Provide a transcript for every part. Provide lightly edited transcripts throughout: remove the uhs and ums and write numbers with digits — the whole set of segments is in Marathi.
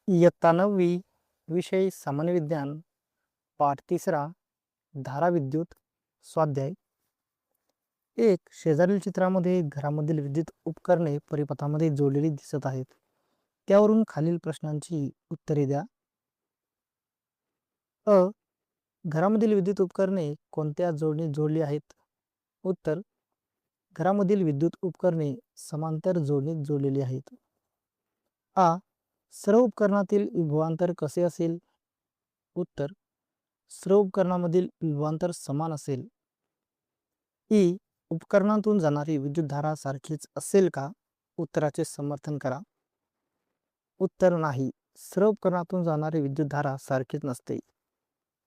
इयत्ता 9वी विषय सामान्य विज्ञान पाठ 3 धारा विद्युत स्वाध्याय एक शेजारील चित्रामध्ये घरामधील विद्युत उपकरणे परिपथामध्ये जोडलेली दिसत आहेत. त्यावरून खालील प्रश्नांची उत्तरे द्या. अ. घरामधील विद्युत उपकरणे कोणत्या जोडणीत जोडली आहेत? उत्तर. घरामधील विद्युत उपकरणे समांतर जोडणीत जोडलेली आहेत. आ. सर्व उपकरणातील विभवांतर कसे असेल? उत्तर. सर्व उपकरणामधील विभवांतर समान असेल. ई. उपकरणातून जाणारी विद्युतधारा सारखीच असेल का? उत्तराचे समर्थन करा. उत्तर नाही. सर्व उपकरणातून जाणारी विद्युतधारा सारखीच नसते,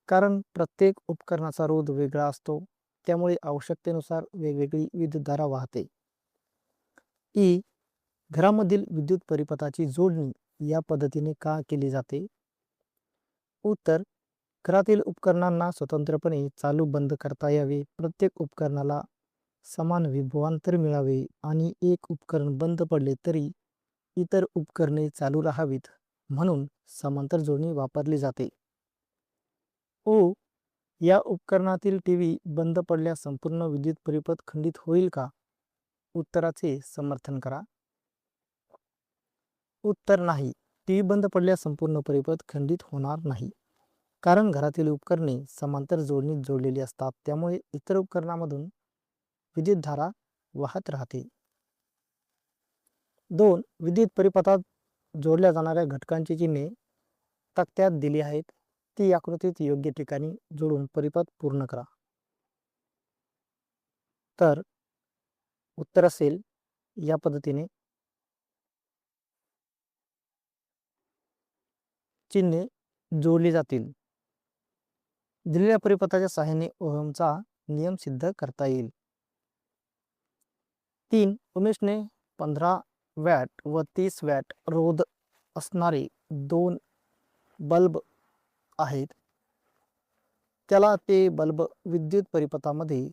कारण प्रत्येक उपकरणाचा रोध वेगळा असतो, त्यामुळे आवश्यकतेनुसार वेगवेगळी विद्युतधारा वाहते. ई. घरामधील विद्युत परिपथाची जोडणी या पद्धतीने का केली जाते? उत्तर. घरातील उपकरणांना स्वतंत्रपणे चालू बंद करता यावे, प्रत्येक उपकरणाला समान विभवांतर मिळावे आणि एक उपकरण बंद पडले तरी इतर उपकरणे चालू राहावीत, म्हणून समांतर जोडणी वापरली जाते. ओ. या उपकरणातील टीव्ही बंद पडल्यास संपूर्ण विद्युत परिपथ खंडित होईल का? उत्तराचे समर्थन करा. उत्तर नाही. टीव्ही बंद पडल्यास संपूर्ण परिपथ खंडित होणार नाही, कारण घरातील उपकरणे समांतर जोडणीत जोडलेली असतात, त्यामुळे इतर उपकरणामधून विद्युतधारा वाहत राहते. 2. विद्युत परिपथात जोडल्या जाणाऱ्या घटकांची चिन्हे तक्त्यात दिली आहेत, ती आकृतीत योग्य ठिकाणी जोडून परिपथ पूर्ण करा. तर उत्तर असेल या पद्धतीने. चिन्हे जोडली जातील. दिलेल्या परिपथाच्या सहाय्याने ओहमचा नियम सिद्ध करता येईल. 3. उमेशने 15 वॅट व 30 वॅट रोध असणारे 2 बल्ब आहेत. त्याला ते बल्ब विद्युत परिपथामध्ये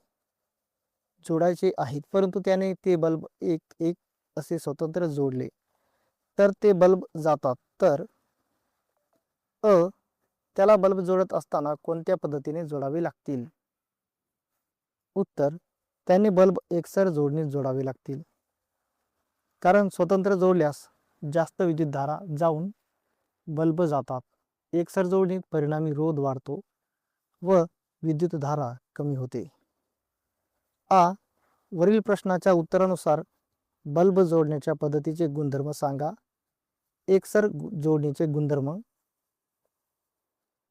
जोडायचे आहेत, परंतु त्याने ते बल्ब एक एक असे स्वतंत्र जोडले तर ते बल्ब जातात. तर अ. त्याला बल्ब जोडत असताना कोणत्या पद्धतीने जोडावे लागतील? उत्तर. त्याने बल्ब एकसर जोडणीत जोडावे लागतील, कारण स्वतंत्र जोडल्यास जास्त विद्युतधारा जाऊन बल्ब जातात. एकसर जोडणीत परिणामी रोध वाढतो व विद्युतधारा कमी होते. आ. वरील प्रश्नाच्या उत्तरानुसार बल्ब जोडण्याच्या पद्धतीचे गुणधर्म सांगा. एकसर जोडणीचे गुणधर्म.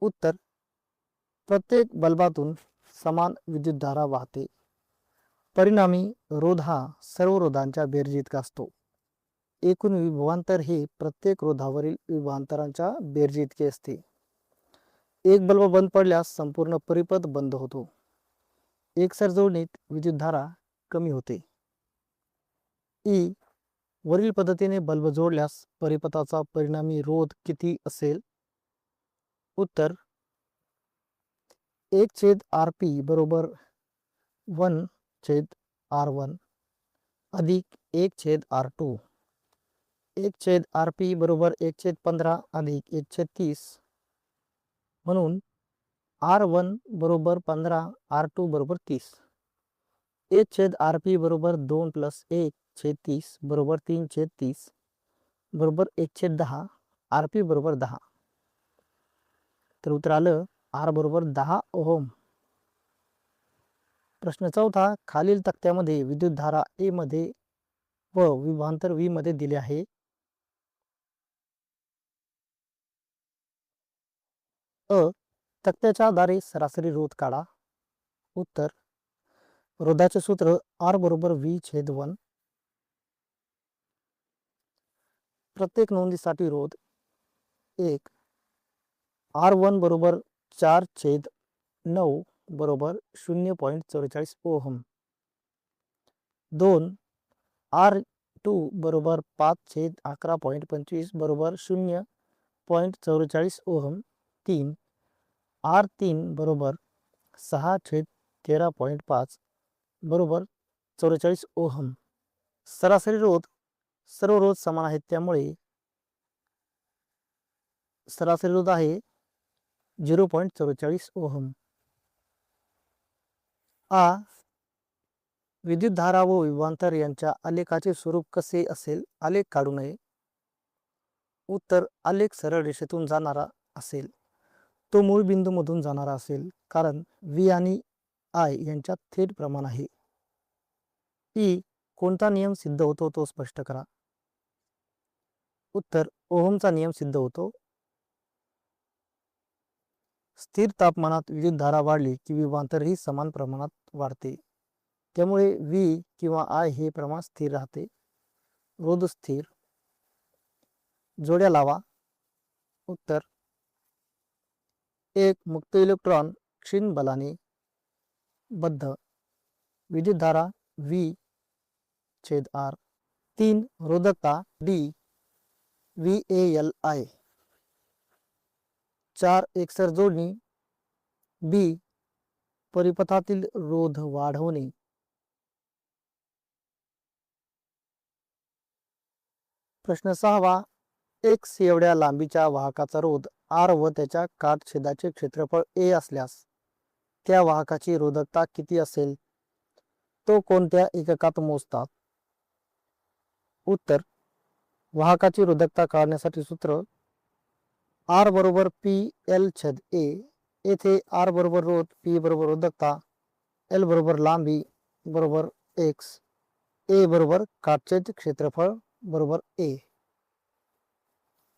उत्तर. प्रत्येक बल्बातून समान विद्युतधारा वाहते, परिणामी रोध हा सर्व रोधांच्या बेरजेइतका असतो. एकूण विभवांतर हे प्रत्येक रोधावरील विभवांतरांच्या बेरजेइतके असते. एक बल्ब बंद पडल्यास संपूर्ण परिपथ बंद होतो. एकसर जोडणीत विद्युतधारा कमी होते. ई. वरील पद्धतीने बल्ब जोडल्यास परिपथाचा परिणामी रोध किती असेल? उत्तर. 1/RP बरोबर 1/R1 अधिक 1/R2. 1/RP बरोबर 1/15 अधिक 1/30, म्हणून R1 बरोबर 15, R2 बरोबर 30. 1/RP बरोबर 2 + 1/30 बरोबर 3/30 बरोबर 1/10. RP बरोबर 10. तर उत्तर आलं R बरोबर 10 ओहम. प्रश्न 4. खालील तक्त्यामध्ये विद्युतधारा ए मध्ये व विभवांतर व्ही मध्ये दिले आहे. अ. तक्त्याच्या आधारे सरासरी रोध काढा. उत्तर. रोधाचे सूत्र R बरोबर V/1. प्रत्येक नोंदीसाठी रोध. 1. R1 बरोबर 4/9 बरोबर 0.44 ओहम. 2. R2 बरोबर 5/11.25 बरोबर 0.44 ओहम. 3. R3 बरोबर 6/13.5 बरोबर 44 ओहम. सरासरी रोध. सर्व रोध समान आहेत, त्यामुळे सरासरी रोध आहे 0.44 ओहम. आ विद्युतधारा व विभवांतर यांच्या आलेखाचे स्वरूप कसे असेल? आलेख काढू नये. उत्तर, आलेख सरळ रेषेतून जाणारा असेल. तो मूळ बिंदूमधून जाणारा असेल, कारण V आणि I यांच्यात थेट प्रमाण आहे. ई कोणता नियम सिद्ध होतो तो स्पष्ट करा. उत्तर, ओहमचा नियम सिद्ध होतो. स्थिर तापमानात विद्युतधारा वाढली की विभवांतरही समान प्रमाणात वाढते. त्यामुळे V किंवा I हे प्रमाण स्थिर राहते. रोध स्थिर. जोड्या लावा. उत्तर, एक मुक्त इलेक्ट्रॉन क्षीण बलाने बद्ध. विद्युतधारा V/R. 3 रोधकता D VALI. 4 एकसर जोडणी B परिपथातील रोध वाढवणे. प्रश्न 6वा, X एवढ्या लांबीच्या वाहकाचा रोध R व त्याच्या काटछेदाचे क्षेत्रफळ A असल्यास त्या वाहकाची रोधकता किती असेल? तो कोणत्या एककात मोजतात? उत्तर, वाहकाची रोधकता काढण्यासाठी सूत्र R बरोबर PL/A. येथे R बरोबर रोध, P बरोबर रोधकता, L बरोबर लांबी बरोबर X, A बरोबर काटछेद क्षेत्रफळ बरोबर A.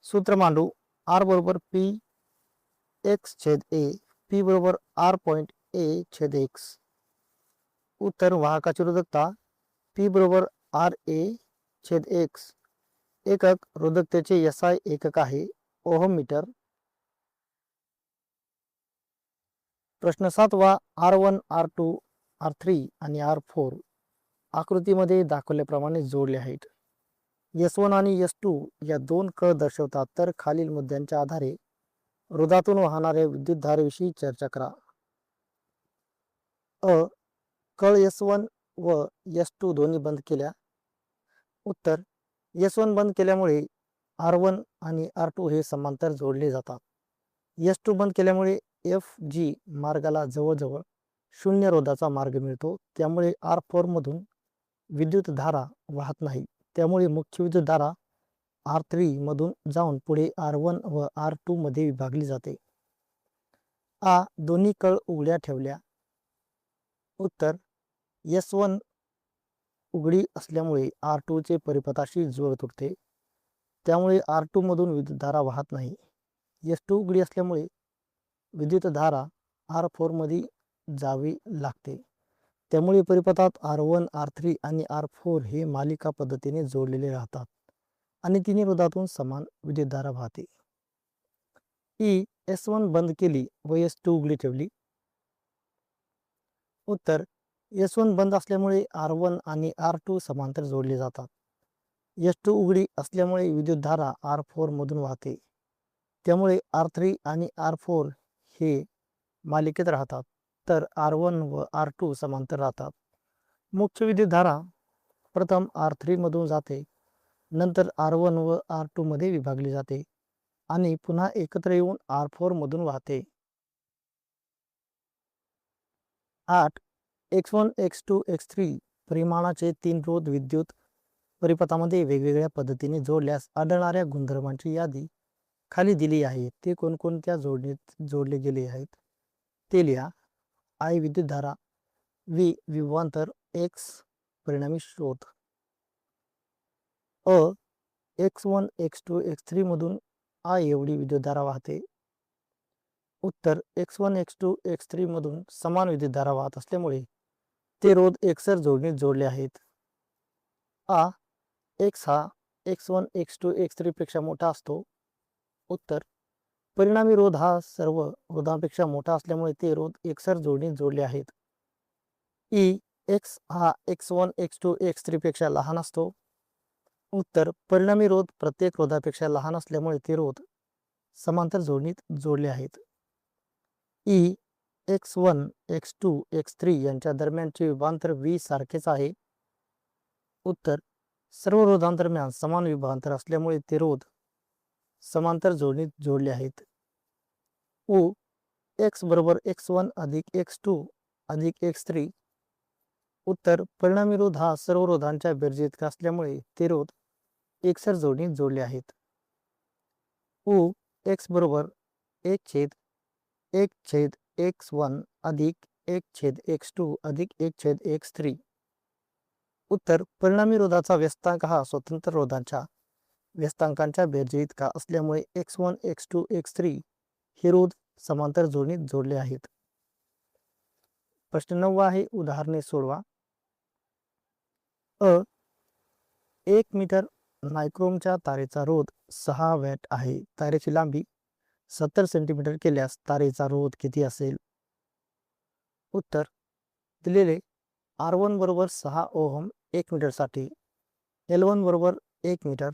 सूत्र मांडू. R बरोबर P(x/A), P बरोबर R.A/x. उत्तर, वाहकाची रोधकता P बरोबर RA/x. एकक रोधकतेचे SI एकक आहे ओहम मीटर. प्रश्न 7वा, R1, R2, R3 आणि R4 आकृतीमध्ये दाखवल्याप्रमाणे जोडले आहेत. S1 आणि S2 या दोन कळ दर्शवतात, तर खालील मुद्द्यांच्या आधारे रोधातून वाहणाऱ्या विद्युतधारेविषयी चर्चा करा. अ कळ S1 व S2 दोन्ही बंद केल्या. उत्तर, S1 बंद केल्यामुळे R1 आणि R2 हे समांतर जोडले जातात. S2 बंद केल्यामुळे FG मार्गाला जवळजवळ शून्य रोधाचा मार्ग मिळतो. त्यामुळे R4 मधून विद्युतधारा वाहत नाही. त्यामुळे मुख्य विद्युतधारा R3 मधून जाऊन पुढे R1 व R2 मध्ये विभागली जाते. दोन्ही कळ उघड्या ठेवल्या. उत्तर, S1 उघडी असल्यामुळे R2 चे परिपथाशी जोड तुटते. त्यामुळे R2 मधून विद्युतधारा वाहत नाही. S2 उघडी असल्यामुळे विद्युतधारा R4 मध्ये जावी लागते. त्यामुळे परिपथात R1, R3 आणि R4 हे मालिका पद्धतीने जोडलेले राहतात आणि तिन्ही रोधातून समान विद्युतधारा वाहते. S1 बंद केली व S2 उघडी ठेवली. उत्तर, S1 बंद असल्यामुळे R1 आणि R2 समांतर जोडले जातात. S2 उघडी असल्यामुळे विद्युतधारा R4 मधून वाहते. त्यामुळे R3 आणि R4 हे मालिकेत राहतात, तर R1 व R2 समांतर राहतात. मुख्य विद्युतधारा प्रथम R3 मधून जाते, नंतर R1 व R2 मध्ये विभागली जाते आणि पुन्हा एकत्र येऊन R4 मधून वाहते. 8 X1, X2, X3 परिमाणाचे 3 रोध विद्युत परिपथामध्ये वेगवेगळ्या पद्धतीने जोडल्यास आढळणाऱ्या गुणधर्मांची यादी खाली दिली आहे. ते कोणकोणत्या जोडणीत जोडले गेले आहेत ते लिहा. I विद्युतधारा, V विभवांतर, X परिणामी स्रोत. X1, X2, X3 मधून I एवढी विद्युतधारा वाहते. उत्तर, X1, X2, X3 मधून समान विद्युतधारा वाहत असल्यामुळे ते रोध एकसर जोडणीत जोडले आहेत. X हा X1, X2, X3 पेक्षा मोठा असतो. उत्तर, परिणामी रोध हा सर्व रोधांपेक्षा मोठा असल्यामुळे ते रोध एकसर जोडणीत जोडले आहेत. X हा X1, X2, X3 पेक्षा लहान असतो. उत्तर, परिणामी रोध प्रत्येक रोधापेक्षा लहान असल्यामुळे ते रोध समांतर जोडणीत जोडले आहेत. X1, X2, X3 यांच्या दरम्यानचे विभवांतर V सारखेच आहे. उत्तर, सर्व रोधांदरम्यान समान विभवांतर असल्यामुळे ते रोध समांतर जोडणीत जोडले आहेत. उ x बरोबर x1 अधिक x2 अधिक x3. उत्तर परिणामी रोध हा सर्व रोधांच्या बेरजे इतका असल्यामुळे ते रोध एकसर जोडणीत जोडले आहेत. उ x बरोबर 1/1/x1 अधिक 1/x2 अधिक 1/x3. उत्तर परिणामी रोधाचा व्यस्तांक हा स्वतंत्र रोधांच्या व्यस्तांकांच्या बेरजे इतका असल्यामुळे x1 x2 x3 हे रोध समांतर जोडणीत जोडले आहेत. प्रश्न 9 आहे. उदाहरणे सोडवा. 1 मीटर नायक्रोमच्या तारेचा रोध 6 वॅट आहे. तारेची लांबी 70 सेंटीमीटर केल्यास तारेचा रोध किती असेल? उत्तर दिलेले R1 बरोबर 6 ओहम 1 मीटरसाठी, L1 बरोबर 1 मीटर,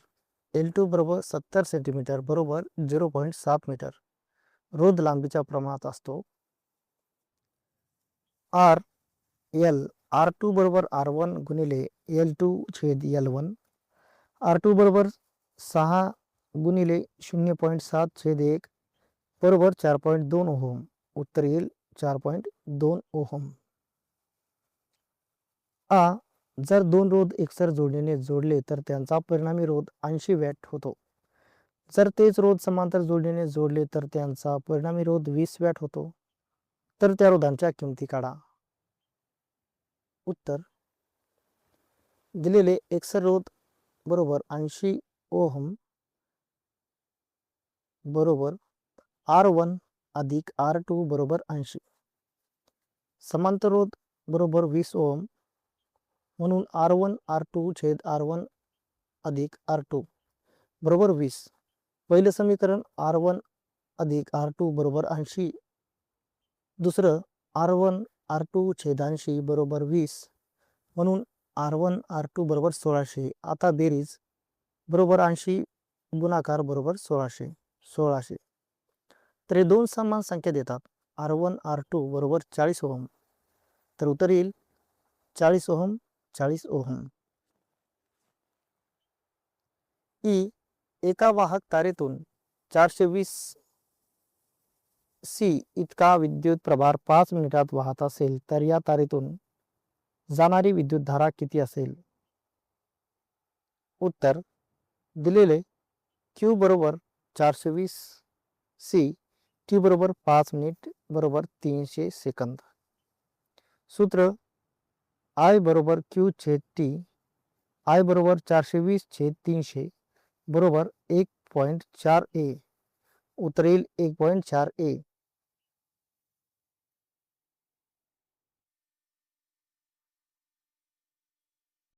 L2 बरोबर 70 सेंटीमीटर बरोबर 0.7 मीटर रोध लांबीच्या प्रमाणात असतो. R2 बरोबर R1 गुणिले L2 छेद L1. R2 बरोबर 6 गुणिले 0.7 छेद 1 बरोबर 4.2 ओहम. उत्तर येईल 4.2 ओहम. जर दोन रोध एकसर जोडणीने जोडले तर त्यांचा परिणामी रोध 80 वॅट होतो. जर तेच रोध समांतर जोडणीने जोडले तर त्यांचा परिणामी रोध 20 वॅट होतो. तर त्या रोधांच्या किमती काढा. उत्तर दिलेले एकसर रोध बरोबर 80 ओहम बरोबर R1 अधिक R2 बरोबर 80. समांतर रोध बरोबर 20 ओहम म्हणून R1 R2 छेद R1 अधिक R2 बरोबर 20. पहिले समीकरण R1 अधिक R2 बरोबर 80. दुसरं R1 R2 छेद 80 बरोबर 20 म्हणून R1 R2 बरोबर 1600. आता बेरीज बरोबर 80 गुणाकार बरोबर 1600. तर हे दोन समान संख्या देतात. R1 R2 बरोबर 40 ओहम. तर उत्तर येईल 40 ओहम 40 ओहम. एका वाहक तारेतून 420 सी इतका विद्युत प्रभार 5 मिनिटात वाहत असेल तर या तारेतून जाणारी विद्युतधारा किती असेल? उत्तर दिलेले Q बरोबर 420 सी, T बरोबर 5 मिनिट बरोबर 300 सेकंद. सूत्र I बरोबर Q छेद T, I बरोबर 420 छेद 300 बरोबर 1.4 A. उत्तर येईल 1.4 A.